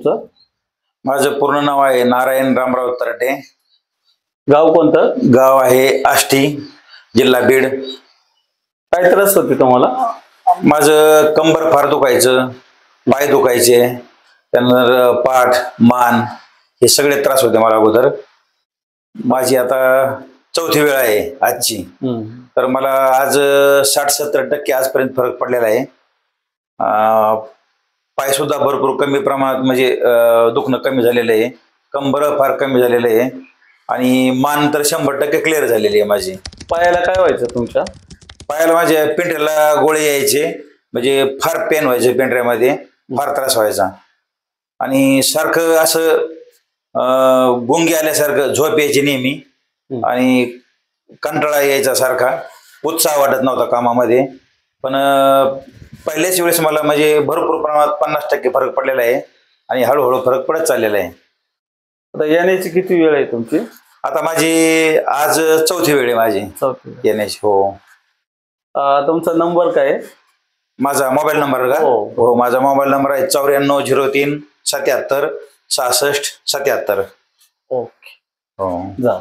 तुमचं? माझं पूर्ण नाव आहे नारायण रामराव तरटे. गाव कोणतं? गाव आहे आष्टी, जिल्हा बीड. काय त्रास होते तुम्हाला? माझं कंबर फार दुखायचं, पाय दुखायचे, त्यानंतर पाठ मान हे सगळे त्रास होते मला अगोदर. माझी आता 4थी वेळ आहे आजची. तर मला आज 60-70% आजपर्यंत फरक पडलेला आहे. पाय सुद्धा भरपूर कमी प्रमाणात म्हणजे दुखणं कमी झालेलं आहे, कंबर फार कमी झालेलं आहे आणि मान तर 100% क्लिअर झालेली आहे माझी. पायाला काय व्हायचं तुमच्या? पायाला माझ्या पिंढऱ्याला गोळे यायचे, म्हणजे फार पेन व्हायचे, पिंढऱ्यामध्ये फार त्रास व्हायचा आणि सारखं असं गुंगी आल्यासारखं झोप यायची नेहमी आणि कंटाळा यायचा सारखा, उत्साह वाटत नव्हता कामामध्ये. पण पहिल्याच वेळेस मला म्हणजे भरपूर प्रमाणात 50% फरक पडलेला आहे आणि हळूहळू फरक पडत चाललेला आहे. आता येण्याची किती वेळ आहे तुमची? आता माझी आज 4थी वेळ आहे माझी 4थी येण्याची. हो. तुमचा नंबर काय आहे? माझा मोबाईल नंबर का? हो, माझा मोबाईल नंबर आहे 9403 77 66 77. ओके. हो. जा.